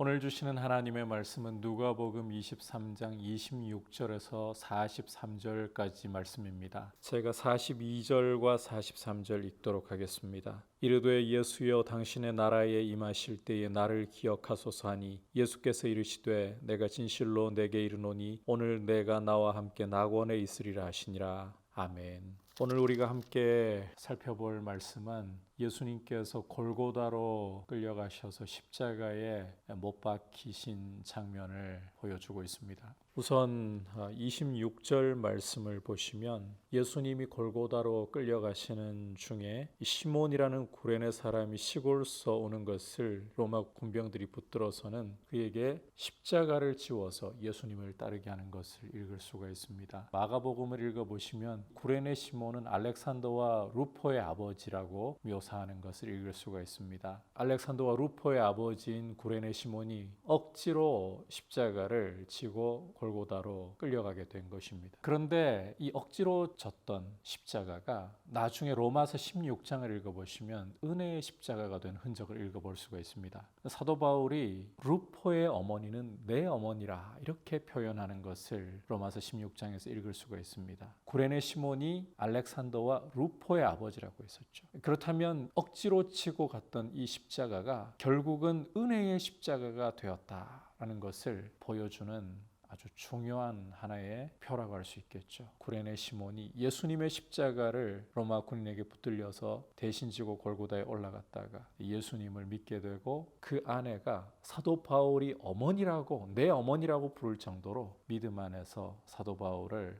오늘 주시는 하나님의 말씀은 누가복음 23장 26절에서 43절까지 말씀입니다. 제가 42절과 43절 읽도록 하겠습니다. 이르되 예수여 당신의 나라에 임하실 때에 나를 기억하소서 하니 예수께서 이르시되 내가 진실로 내게 이르노니 오늘 내가 나와 함께 낙원에 있으리라 하시니라. 아멘. 오늘 우리가 함께 살펴볼 말씀은 예수님께서 골고다로 끌려가셔서 십자가에 못 박히신 장면을 보여주고 있습니다. 우선 26절 말씀을 보시면 예수님이 골고다로 끌려가시는 중에 시몬이라는 구레네 사람이 시골서 오는 것을 로마 군병들이 붙들어서는 그에게 십자가를 지워서 예수님을 따르게 하는 것을 읽을 수가 있습니다. 마가복음을 읽어보시면 구레네 시몬은 알렉산더와 루포의 아버지라고 묘사하는 것을 읽을 수가 있습니다. 알렉산더와 루포의 아버지인 구레네 시몬이 억지로 십자가를 지고 골고다로 끌려가게 된 것입니다. 그런데 이 억지로 졌던 십자가가 나중에 로마서 16장을 읽어보시면 은혜의 십자가가 된 흔적을 읽어볼 수가 있습니다. 사도 바울이 루포의 어머니는 내 어머니라 이렇게 표현하는 것을 로마서 16장에서 읽을 수가 있습니다. 구레네 시몬이 알렉산더와 루포의 아버지라고 했었죠. 그렇다면 억지로 치고 갔던 이 십자가가 결국은 은혜의 십자가가 되었다라는 것을 보여주는 아주 중요한 하나의 표라고 할 수 있겠죠. 구레네 시몬이 예수님의 십자가를 로마 군인에게 붙들려서 대신 지고 골고다에 올라갔다가 예수님을 믿게 되고 그 아내가 사도 바울이 어머니라고 내 어머니라고 부를 정도로 믿음 안에서 사도 바울을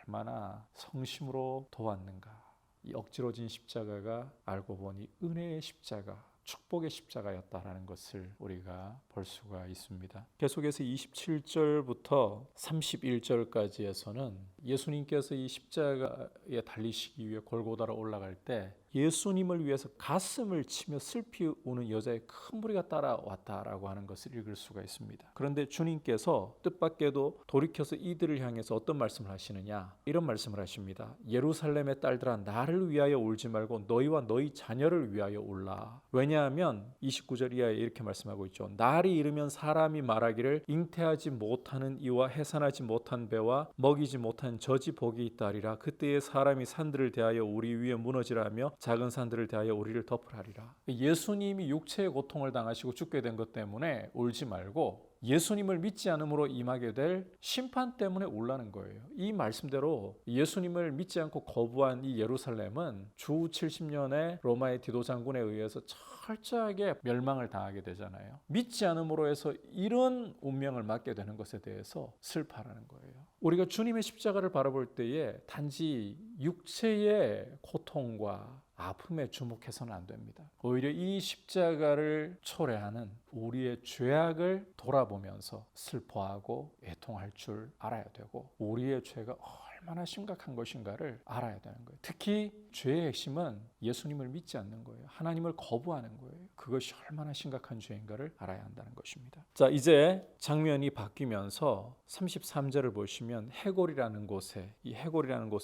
얼마나 성심으로 도왔는가. 이 억지로 진 십자가가 알고 보니 은혜의 십자가, 축복의 십자가였다라는 것을 우리가 볼 수가 있습니다. 계속해서 27절부터 31절까지에서는 예수님께서 이 십자가에 달리시기 위해 골고다로 올라갈 때 예수님을 위해서 가슴을 치며 슬피 우는 여자의 큰 무리가 따라왔다라고 하는 것을 읽을 수가 있습니다. 그런데 주님께서 뜻밖에도 돌이켜서 이들을 향해서 어떤 말씀을 하시느냐, 이런 말씀을 하십니다. 예루살렘의 딸들아 나를 위하여 울지 말고 너희와 너희 자녀를 위하여 울라. 왜냐하면 29절 이하에 이렇게 말씀하고 있죠. 날이 이르면 사람이 말하기를 잉태하지 못하는 이와 해산하지 못한 배와 먹이지 못한 젖이 복이 있다리라. 그때에 사람이 산들을 대하여 우리 위에 무너지라며 작은 산들을 대하여 우리를 덮으라리라. 예수님이 육체의 고통을 당하시고 죽게 된 것 때문에 울지 말고 예수님을 믿지 않음으로 임하게 될 심판 때문에 울라는 거예요. 이 말씀대로 예수님을 믿지 않고 거부한 이 예루살렘은 주 70년의 로마의 디도 장군에 의해서 철저하게 멸망을 당하게 되잖아요. 믿지 않음으로 해서 이런 운명을 맞게 되는 것에 대해서 슬퍼하는 거예요. 우리가 주님의 십자가를 바라볼 때에 단지 육체의 고통과 아픔에 주목해서는 안 됩니다. 오히려 이 십자가를 초래하는 우리의 죄악을 돌아보면서 슬퍼하고 애통할 줄 알아야 되고 우리의 죄가 얼마나 심각한 것인가를 알아야 되는 거예요. 특히 죄의 핵심은 예수님을 믿지 않는 거예요. 하나님을 거부하는 거예요. 그것이 얼마나 심각한 죄인가를 알아야 한다는 것입니다. 자, 이제 장면이 바뀌면서 33절을 보시면 해골이라는 곳에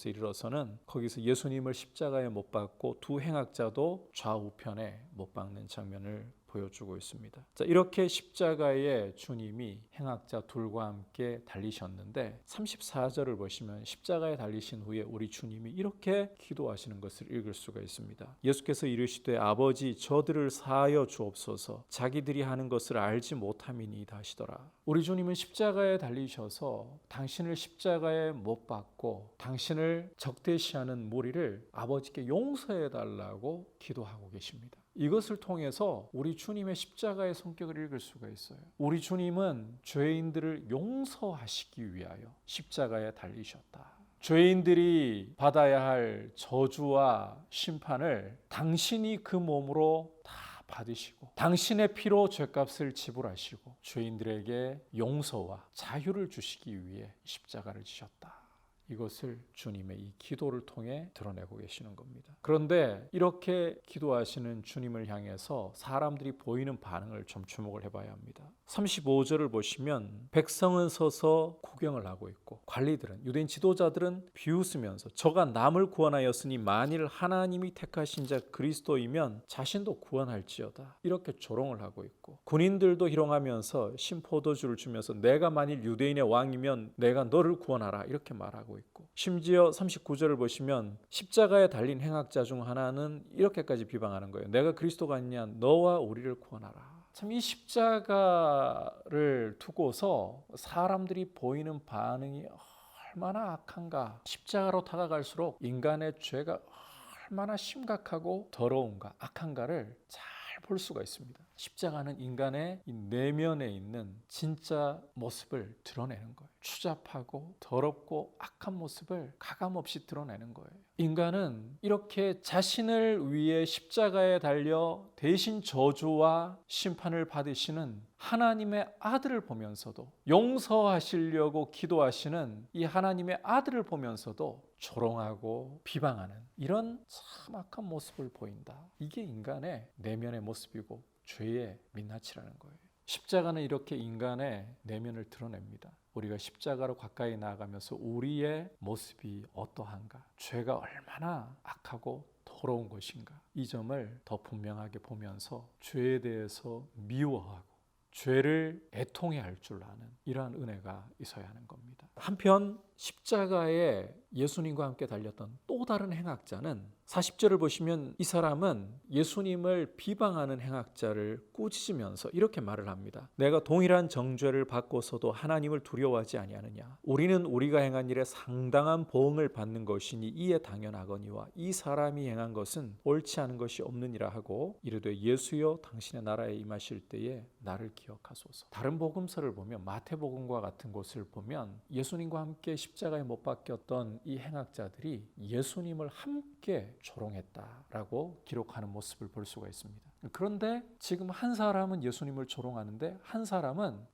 이르러서는 거기서 예수님을 십자가에 못 박고 두 행악자도 좌우편에 못 박는 장면을 보여주고 있습니다. 자, 이렇게 십자가에 주님이 행악자 둘과 함께 달리셨는데 34절을 보시면 십자가에 달리신 후에 우리 주님이 이렇게 기도하시는 것을 읽을 수가 있습니다. 예수께서 이르시되 아버지 저들을 사하여 주옵소서 자기들이 하는 것을 알지 못함이니이다 하시더라. 우리 주님은 십자가에 달리셔서 당신을 십자가에 못 박고 당신을 적대시하는 무리를 아버지께 용서해 달라고 기도하고 계십니다. 이것을 통해서 우리 주님의 십자가의 성격을 읽을 수가 있어요. 우리 주님은 죄인들을 용서하시기 위하여 십자가에 달리셨다. 죄인들이 받아야 할 저주와 심판을 당신이 그 몸으로 다 받으시고 당신의 피로 죄값을 지불하시고 죄인들에게 용서와 자유를 주시기 위해 십자가를 지셨다. 이것을 주님의 이 기도를 통해 드러내고 계시는 겁니다. 그런데 이렇게 기도하시는 주님을 향해서 사람들이 보이는 반응을 좀 주목을 해봐야 합니다. 35절을 보시면 백성은 서서 구경을 하고 있고 관리들은, 유대인 지도자들은 비웃으면서 저가 남을 구원하였으니 만일 하나님이 택하신 자 그리스도이면 자신도 구원할지어다 이렇게 조롱을 하고 있고, 군인들도 희롱하면서 신포도주를 주면서 내가 만일 유대인의 왕이면 내가 너를 구원하라 이렇게 말하고 있고, 심지어 39절을 보시면 십자가에 달린 행악자 중 하나는 이렇게까지 비방하는 거예요. 내가 그리스도가 아니냐, 너와 우리를 구원하라. 참 이 십자가를 두고서 사람들이 보이는 반응이 얼마나 악한가. 십자가로 다가갈수록 인간의 죄가 얼마나 심각하고 더러운가, 악한가를 잘 볼 수가 있습니다. 십자가는 인간의 이 내면에 있는 진짜 모습을 드러내는 거예요. 추잡하고 더럽고 악한 모습을 가감없이 드러내는 거예요. 인간은 이렇게 자신을 위해 십자가에 달려 대신 저주와 심판을 받으시는 하나님의 아들을 보면서도, 용서하시려고 기도하시는 이 하나님의 아들을 보면서도 조롱하고 비방하는 이런 참 악한 모습을 보인다. 이게 인간의 내면의 모습이고 죄의 민낯이라는 거예요. 십자가는 이렇게 인간의 내면을 드러냅니다. 우리가 십자가로 가까이 나아가면서 우리의 모습이 어떠한가, 죄가 얼마나 악하고 더러운 것인가, 이 점을 더 분명하게 보면서 죄에 대해서 미워하고 죄를 애통해 할 줄 아는 이러한 은혜가 있어야 하는 겁니다. 한편 십자가에 예수님과 함께 달렸던 또 다른 행악자는 40절을 보시면 이 사람은 예수님을 비방하는 행악자를 꾸짖으면서 이렇게 말을 합니다. 내가 동일한 정죄를 받고서도 하나님을 두려워하지 아니하느냐. 우리는 우리가 행한 일에 상당한 보응을 받는 것이니 이에 당연하거니와 이 사람이 행한 것은 옳지 않은 것이 없느니라 하고 이르되 예수여 당신의 나라에 임하실 때에 나를 기억하소서. 다른 복음서를 보면 마태복음과 같은 곳을 보면 예수님과 함께 십자가에 못 박혔던 이 행악자들이 예수님을 함께 조롱했다라고 기록하는 모습을 볼 수가 있습니다. 그런데 지금 한 사람은 예수님을 조롱하는데 한 사람은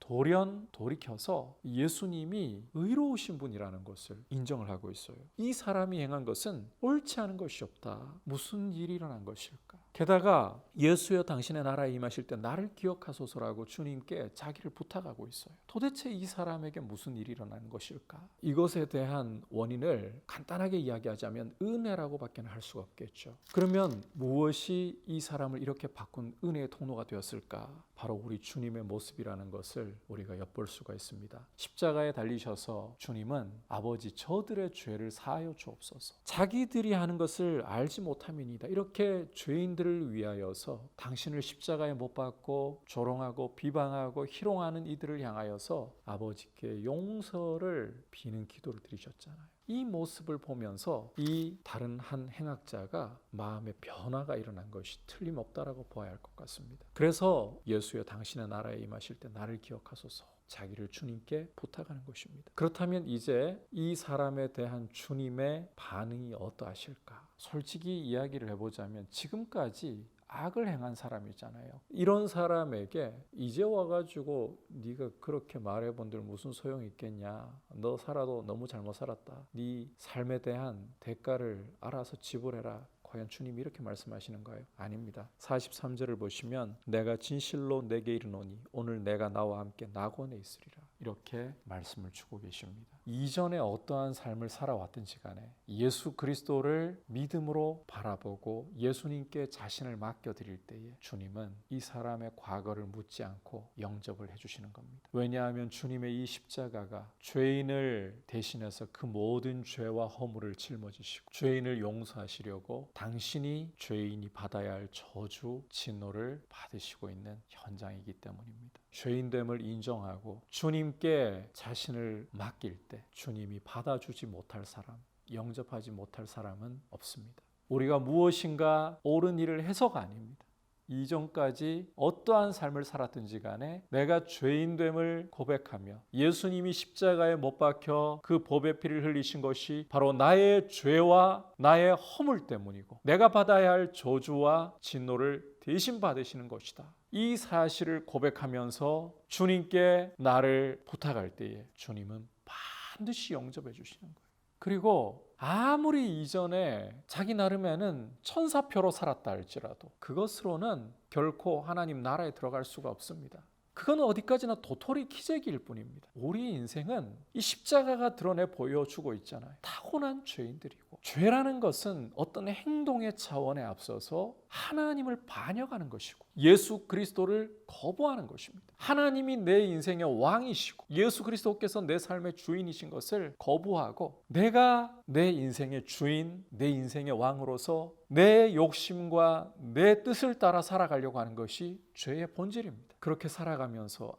돌이켜서 예수님이 의로우신 분이라는 것을 인정을 하고 있어요. 이 사람이 행한 것은 옳지 않은 것이 없다. 무슨 일이 일어난 것일까? 게다가 예수여 당신의 나라에 임하실 때 나를 기억하소서라고 주님께 자기를 부탁하고 있어요. 도대체 이 사람에게 무슨 일이 일어난 것일까? 이것에 대한 원인을 간단하게 이야기하자면 은혜라고 밖에 할 수가 없겠죠. 그러면 무엇이 이 사람을 이렇게 바꾼 은혜의 통로가 되었을까? 바로 우리 주님의 모습이라는 것을 우리가 엿볼 수가 있습니다. 십자가에 달리셔서 주님은 아버지 저들의 죄를 사하여 주옵소서. 자기들이 하는 것을 알지 못함이니이다. 이렇게 죄인들을 위하여서 당신을 십자가에 못 박고 조롱하고 비방하고 희롱하는 이들을 향하여서 아버지께 용서를 비는 기도를 드리셨잖아요. 이 모습을 보면서 이 다른 한 행악자가 마음의 변화가 일어난 것이 틀림없다라고 보아야 할 것 같습니다. 그래서 예수여 당신의 나라에 임하실 때 나를 기억하소서, 자기를 주님께 부탁하는 것입니다. 그렇다면 이제 이 사람에 대한 주님의 반응이 어떠하실까? 솔직히 이야기를 해보자면 지금까지 악을 행한 사람이잖아요. 이런 사람에게 이제 와가지고 네가 그렇게 말해본들 무슨 소용이 있겠냐, 너 살아도 너무 잘못 살았다, 네 삶에 대한 대가를 알아서 지불해라, 과연 주님이 이렇게 말씀하시는 거예요? 아닙니다. 43절을 보시면 내가 진실로 내게 이르노니 오늘 내가 나와 함께 낙원에 있으리라, 이렇게 말씀을 주고 계십니다. 이전에 어떠한 삶을 살아왔든지 간에 예수 그리스도를 믿음으로 바라보고 예수님께 자신을 맡겨드릴 때에 주님은 이 사람의 과거를 묻지 않고 영접을 해주시는 겁니다. 왜냐하면 주님의 이 십자가가 죄인을 대신해서 그 모든 죄와 허물을 짊어지시고 죄인을 용서하시려고 당신이 죄인이 받아야 할 저주, 진노를 받으시고 있는 현장이기 때문입니다. 죄인됨을 인정하고 주님께 자신을 맡길 때 주님이 받아주지 못할 사람, 영접하지 못할 사람은 없습니다. 우리가 무엇인가 옳은 일을 해서가 아닙니다. 이전까지 어떠한 삶을 살았든지 간에 내가 죄인됨을 고백하며 예수님이 십자가에 못 박혀 그 보배 피를 흘리신 것이 바로 나의 죄와 나의 허물 때문이고 내가 받아야 할 저주와 진노를 대신 받으시는 것이다. 이 사실을 고백하면서 주님께 나를 부탁할 때에 주님은 반드시 영접해 주시는 거예요. 그리고 아무리 이전에 자기 나름에는 천사표로 살았다 할지라도 그것으로는 결코 하나님 나라에 들어갈 수가 없습니다. 그건 어디까지나 도토리 키재기일 뿐입니다. 우리 인생은 이 십자가가 드러내 보여주고 있잖아요. 타고난 죄인들이고, 죄라는 것은 어떤 행동의 차원에 앞서서 하나님을 반역하는 것이고 예수 그리스도를 거부하는 것입니다. 하나님이 내 인생의 왕이시고 예수 그리스도께서 내 삶의 주인이신 것을 거부하고 내가 내 인생의 주인, 내 인생의 왕으로서 내 욕심과 내 뜻을 따라 살아가려고 하는 것이 죄의 본질입니다. 그렇게 살아가면서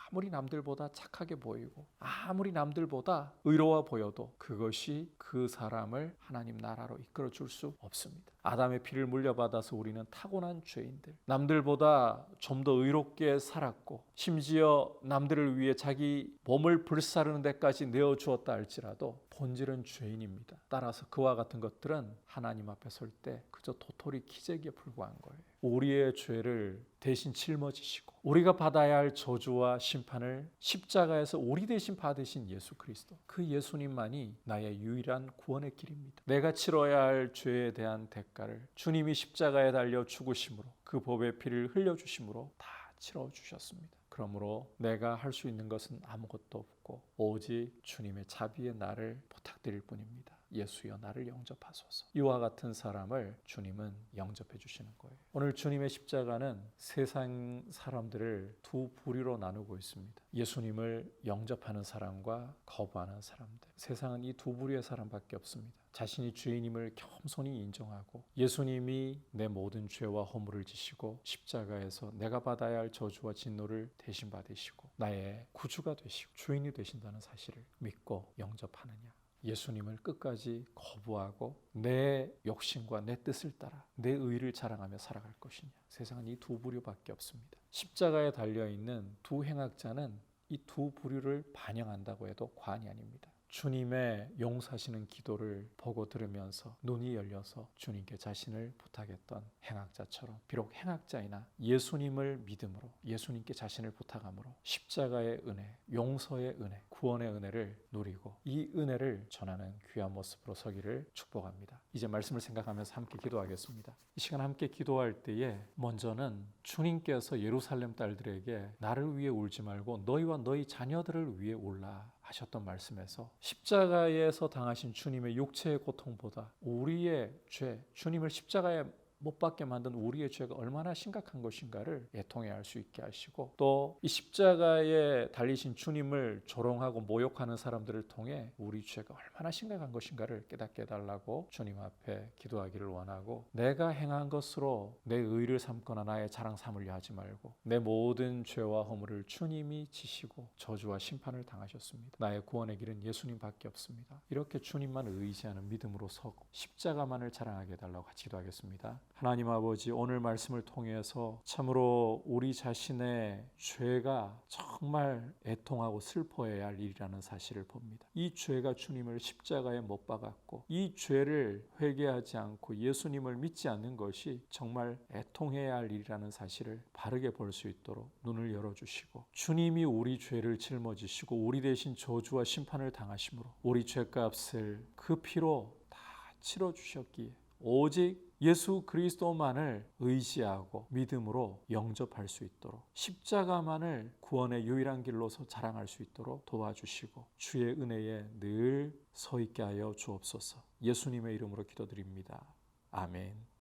아무리 남들보다 착하게 보이고 아무리 남들보다 의로워 보여도 그것이 그 사람을 하나님 나라로 이끌어 줄 수 없습니다. 아담의 피를 물려받아서 우리는 타고난 죄인들, 남들보다 좀 더 의롭게 살았고 심지어 남들을 위해 자기 몸을 불사르는 데까지 내어주었다 할지라도 본질은 죄인입니다. 따라서 그와 같은 것들은 하나님 앞에 설 때 그저 도토리 키재기에 불과한 거예요. 우리의 죄를 대신 짊어지시고 우리가 받아야 할 저주와 심판을 십자가에서 우리 대신 받으신 예수 그리스도, 그 예수님만이 나의 유일한 구원의 길입니다. 내가 치러야 할 죄에 대한 대가를 주님이 십자가에 달려 죽으심으로, 그 법의 피를 흘려주심으로 다 치러주셨습니다. 그러므로 내가 할 수 있는 것은 아무것도 없고 오직 주님의 자비의 나를 부탁드릴 뿐입니다. 예수여 나를 영접하소서. 이와 같은 사람을 주님은 영접해 주시는 거예요. 오늘 주님의 십자가는 세상 사람들을 두 부류로 나누고 있습니다. 예수님을 영접하는 사람과 거부하는 사람들. 세상은 이 두 부류의 사람밖에 없습니다. 자신이 죄인임을 겸손히 인정하고 예수님이 내 모든 죄와 허물을 지시고 십자가에서 내가 받아야 할 저주와 진노를 대신 받으시고 나의 구주가 되시고 주인이 되신다는 사실을 믿고 영접하느냐, 예수님을 끝까지 거부하고 내 욕심과 내 뜻을 따라 내 의를 자랑하며 살아갈 것이냐. 세상은 이 두 부류밖에 없습니다. 십자가에 달려있는 두 행악자는 이 두 부류를 반영한다고 해도 과언이 아닙니다. 주님의 용서하시는 기도를 보고 들으면서 눈이 열려서 주님께 자신을 부탁했던 행악자처럼 비록 행악자이나 예수님을 믿음으로 예수님께 자신을 부탁함으로 십자가의 은혜, 용서의 은혜, 구원의 은혜를 누리고 이 은혜를 전하는 귀한 모습으로 서기를 축복합니다. 이제 말씀을 생각하면서 함께 기도하겠습니다. 이 시간 함께 기도할 때에 먼저는 주님께서 예루살렘 딸들에게 나를 위해 울지 말고 너희와 너희 자녀들을 위해 울라 하셨던 말씀에서 십자가에서 당하신 주님의 육체의 고통보다 우리의 죄, 주님을 십자가에 못 박게 만든 우리의 죄가 얼마나 심각한 것인가를 애통해 할 수 있게 하시고 또 이 십자가에 달리신 주님을 조롱하고 모욕하는 사람들을 통해 우리 죄가 얼마나 심각한 것인가를 깨닫게 해달라고 주님 앞에 기도하기를 원하고, 내가 행한 것으로 내 의를 삼거나 나의 자랑 삼으려 하지 말고 내 모든 죄와 허물을 주님이 지시고 저주와 심판을 당하셨습니다. 나의 구원의 길은 예수님밖에 없습니다. 이렇게 주님만 의지하는 믿음으로 서고 십자가만을 자랑하게 해달라고 같이 기도하겠습니다. 하나님 아버지, 오늘 말씀을 통해서 참으로 우리 자신의 죄가 정말 애통하고 슬퍼해야 할 일이라는 사실을 봅니다. 이 죄가 주님을 십자가에 못 박았고 이 죄를 회개하지 않고 예수님을 믿지 않는 것이 정말 애통해야 할 일이라는 사실을 바르게 볼 수 있도록 눈을 열어주시고 주님이 우리 죄를 짊어지시고 우리 대신 저주와 심판을 당하심으로 우리 죄값을 그 피로 다 치러주셨기에 오직 예수 그리스도만을 의지하고 믿음으로 영접할 수 있도록 십자가만을 구원의 유일한 길로서 자랑할 수 있도록 도와주시고 주의 은혜에 늘 서 있게 하여 주옵소서. 예수님의 이름으로 기도드립니다. 아멘.